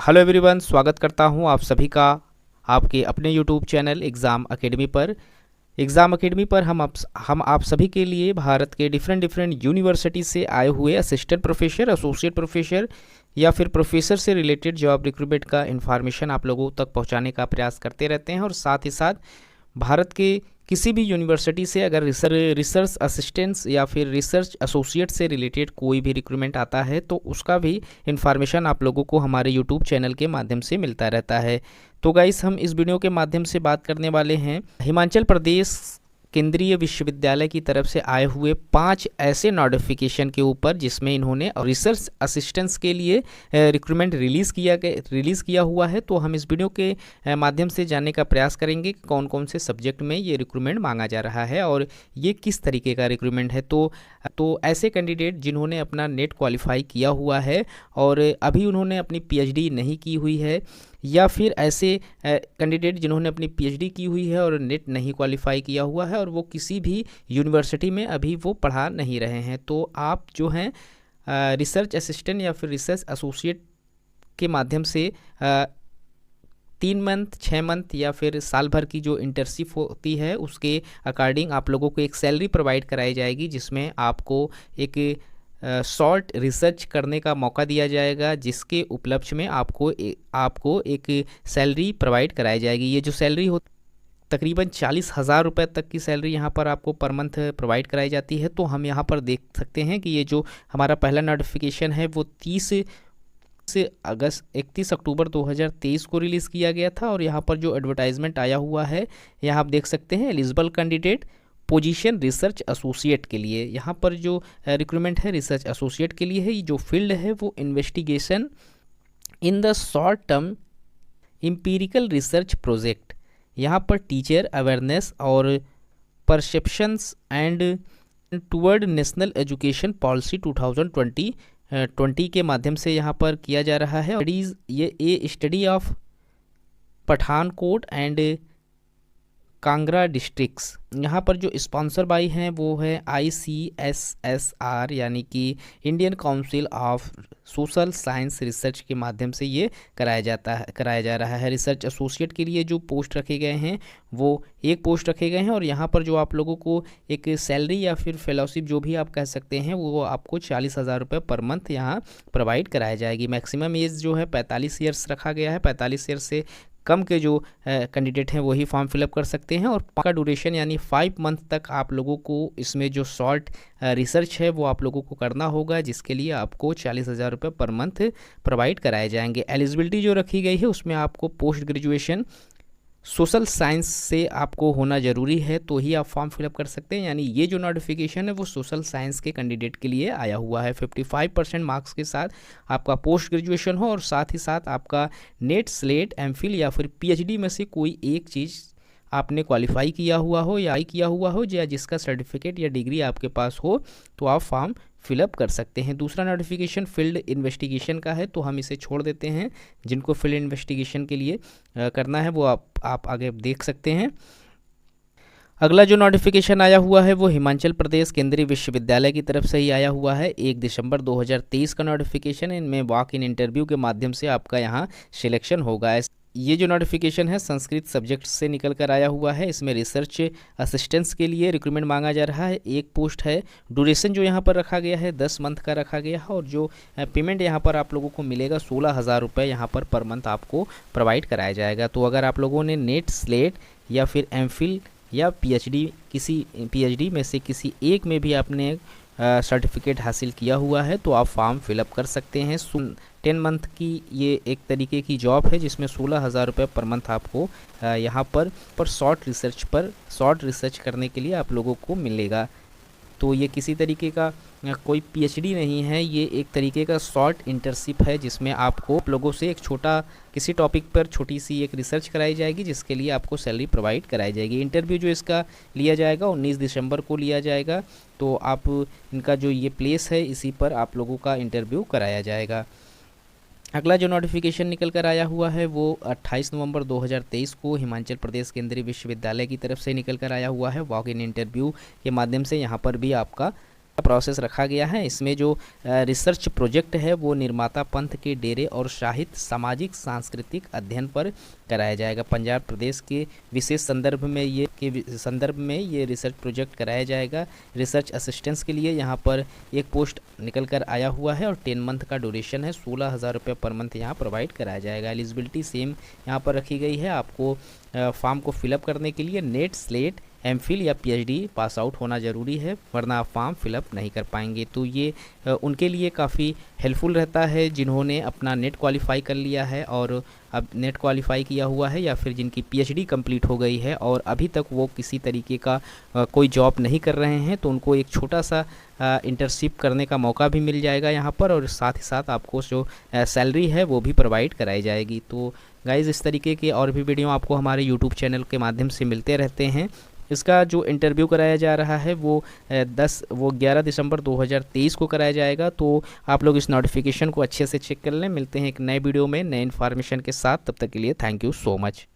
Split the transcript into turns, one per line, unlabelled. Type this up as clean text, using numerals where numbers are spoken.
Hello everyone, स्वागत करता हूं आप सभी का आपके अपने यूट्यूब चैनल एग्ज़ाम अकेडमी पर। एग्ज़ाम अकेडमी पर हम आप सभी के लिए भारत के डिफरेंट यूनिवर्सिटी से आए हुए असिस्टेंट प्रोफेसर, एसोसिएट प्रोफेसर या फिर प्रोफेसर से रिलेटेड जॉब रिक्रूटमेंट का इन्फॉर्मेशन आप लोगों तक पहुंचाने का प्रयास करते रहते हैं। और साथ ही साथ भारत के किसी भी यूनिवर्सिटी से अगर रिसर्च असिस्टेंट्स या फिर रिसर्च एसोसिएट से रिलेटेड कोई भी रिक्रूटमेंट आता है तो उसका भी इन्फॉर्मेशन आप लोगों को हमारे यूट्यूब चैनल के माध्यम से मिलता रहता है। तो गाइस, हम इस वीडियो के माध्यम से बात करने वाले हैं हिमाचल प्रदेश केंद्रीय विश्वविद्यालय की तरफ से आए हुए 5 ऐसे नोटिफिकेशन के ऊपर जिसमें इन्होंने रिसर्च असिस्टेंट्स के लिए रिक्रूटमेंट रिलीज़ किया हुआ है। तो हम इस वीडियो के माध्यम से जानने का प्रयास करेंगे कि कौन कौन से सब्जेक्ट में ये रिक्रूटमेंट मांगा जा रहा है और ये किस तरीके का रिक्रूटमेंट है। तो ऐसे कैंडिडेट जिन्होंने अपना नेट क्वालिफाई किया हुआ है और अभी उन्होंने अपनी पीएचडी नहीं की हुई है, या फिर ऐसे कैंडिडेट जिन्होंने अपनी पीएचडी की हुई है और नेट नहीं क्वालिफाई किया हुआ है और वो किसी भी यूनिवर्सिटी में अभी वो पढ़ा नहीं रहे हैं, तो आप जो हैं रिसर्च असिस्टेंट या फिर रिसर्च एसोसिएट के माध्यम से 3 मंथ, 6 मंथ या फिर साल भर की जो इंटर्नशिप होती है उसके अकॉर्डिंग आप लोगों को एक सैलरी प्रोवाइड कराई जाएगी, जिसमें आपको एक शॉर्ट रिसर्च करने का मौका दिया जाएगा, जिसके उपलक्ष्य में आपको एक सैलरी प्रोवाइड कराई जाएगी। ये जो सैलरी हो तकरीबन 40,000 रुपये तक की सैलरी यहाँ पर आपको पर मंथ प्रोवाइड कराई जाती है। तो हम यहाँ पर देख सकते हैं कि ये जो हमारा पहला नोटिफिकेशन है वो 31 अक्टूबर 2023 को रिलीज़ किया गया था। और यहाँ पर जो एडवर्टाइजमेंट आया हुआ है, यहाँ आप देख सकते हैं eligible candidate position research associate के लिए। यहाँ पर जो रिक्रूटमेंट है रिसर्च एसोसिएट के लिए है। जो फील्ड है वो investigation in the short term empirical research project. यहाँ पर टीचर अवेयरनेस और perceptions and toward national education policy 2020 के माध्यम से यहाँ पर किया जा रहा है। ये study of Pathankot and Kangra districts. यहाँ पर जो स्पॉन्सर बाई हैं वो है ICSSR यानी कि Indian council of social science research के माध्यम से ये कराया जा रहा है। रिसर्च एसोसिएट के लिए जो पोस्ट रखे गए हैं वो एक पोस्ट रखे गए हैं। और यहाँ पर जो आप लोगों को एक सैलरी या फिर फेलोशिप जो भी आप कह सकते हैं वो आपको 40,000 रुपये पर मंथ यहाँ प्रोवाइड कराया जाएगी। मैक्सिमम एज जो है 45 ईयर्स रखा गया है। 45 ईयर्स से कम के जो कैंडिडेट हैं वही फॉर्म फिलअप कर सकते हैं। और का ड्यूरेशन यानी 5 मंथ तक आप लोगों को इसमें जो शॉर्ट रिसर्च है वो आप लोगों को करना होगा, जिसके लिए आपको 40,000 रुपये पर मंथ प्रोवाइड कराए जाएंगे। एलिजिबिलिटी जो रखी गई है उसमें आपको पोस्ट ग्रेजुएशन सोशल साइंस से आपको होना ज़रूरी है, तो ही आप फॉर्म फिलअप कर सकते हैं। यानी ये जो नोटिफिकेशन है वो सोशल साइंस के कैंडिडेट के लिए आया हुआ है। 55% मार्क्स के साथ आपका पोस्ट ग्रेजुएशन हो और साथ ही साथ आपका नेट, स्लेट, एमफिल या फिर पीएचडी में से कोई एक चीज़ आपने क्वालिफाई किया हुआ हो या जिसका सर्टिफिकेट या डिग्री आपके पास हो, तो आप फॉर्म फिलअप कर सकते हैं। दूसरा नोटिफिकेशन फील्ड इन्वेस्टिगेशन का है, तो हम इसे छोड़ देते हैं। जिनको फील्ड इन्वेस्टिगेशन के लिए करना है वो आप आगे देख सकते हैं। अगला जो नोटिफिकेशन आया हुआ है वो हिमाचल प्रदेश केंद्रीय विश्वविद्यालय की तरफ से ही आया हुआ है। 1 दिसंबर 2023 का नोटिफिकेशन। इनमें वॉक इन इंटरव्यू के माध्यम से आपका यहाँ सिलेक्शन होगा। ये जो नोटिफिकेशन है संस्कृत सब्जेक्ट से निकल कर आया हुआ है। इसमें रिसर्च असिस्टेंट्स के लिए रिक्रूटमेंट मांगा जा रहा है। एक पोस्ट है। ड्यूरेशन जो यहाँ पर रखा गया है 10 मंथ का रखा गया है। और जो पेमेंट यहाँ पर आप लोगों को मिलेगा 16,000 रुपये यहाँ पर मंथ आपको प्रोवाइड कराया जाएगा। तो अगर आप लोगों ने नेट, स्लेट या फिर एमफिल या पीएचडी में से किसी एक में भी आपने सर्टिफिकेट हासिल किया हुआ है तो आप फॉर्म फिलअप कर सकते हैं। 10 मंथ की ये एक तरीके की जॉब है जिसमें 16,000 रुपये पर मंथ आपको यहाँ पर शॉर्ट रिसर्च करने के लिए आप लोगों को मिलेगा। तो ये किसी तरीके का कोई पीएचडी नहीं है, ये एक तरीके का शॉर्ट इंटर्नशिप है जिसमें आपको लोगों से एक छोटा किसी टॉपिक पर छोटी सी एक रिसर्च कराई जाएगी, जिसके लिए आपको सैलरी प्रोवाइड कराई जाएगी। इंटरव्यू जो इसका लिया जाएगा 19 दिसंबर को लिया जाएगा। तो आप इनका जो ये प्लेस है इसी पर आप लोगों का इंटरव्यू कराया जाएगा। अगला जो नोटिफिकेशन निकल कर आया हुआ है वो 28 नवंबर 2023 को हिमाचल प्रदेश केंद्रीय विश्वविद्यालय की तरफ से निकल कर आया हुआ है। वॉक इन इंटरव्यू के माध्यम से यहाँ पर भी आपका प्रोसेस रखा गया है। इसमें जो रिसर्च प्रोजेक्ट है वो निर्माता पंथ के डेरे और साहित्य सामाजिक सांस्कृतिक अध्ययन पर कराया जाएगा। पंजाब प्रदेश के विशेष संदर्भ में ये रिसर्च प्रोजेक्ट कराया जाएगा। रिसर्च असिस्टेंस के लिए यहाँ पर एक पोस्ट निकल कर आया हुआ है और 10 मंथ का ड्यूरेशन है। 16,000 रुपये पर मंथ यहाँ प्रोवाइड कराया जाएगा। एलिजिबिलिटी सेम यहाँ पर रखी गई है। आपको फॉर्म को फिलअप करने के लिए नेट, स्लेट, एमफिल या पीएचडी पास आउट होना ज़रूरी है, वरना आप फॉर्म फिलअप नहीं कर पाएंगे। तो ये उनके लिए काफ़ी हेल्पफुल रहता है जिन्होंने अपना नेट क्वालिफाई कर लिया है और अब नेट क्वालिफाई किया हुआ है, या फिर जिनकी पीएचडी कंप्लीट हो गई है और अभी तक वो किसी तरीके का कोई जॉब नहीं कर रहे हैं, तो उनको एक छोटा सा इंटर्नशिप करने का मौका भी मिल जाएगा यहाँ पर, और साथ ही साथ आपको जो सैलरी है वो भी प्रोवाइड कराई जाएगी। तो गाइज़, इस तरीके के और भी वीडियो आपको हमारे यूट्यूब चैनल के माध्यम से मिलते रहते हैं। इसका जो इंटरव्यू कराया जा रहा है वो 11 दिसंबर 2023 को कराया जाएगा। तो आप लोग इस नोटिफिकेशन को अच्छे से चेक कर लें। मिलते हैं एक नए वीडियो में नए इन्फॉर्मेशन के साथ। तब तक के लिए थैंक यू सो मच।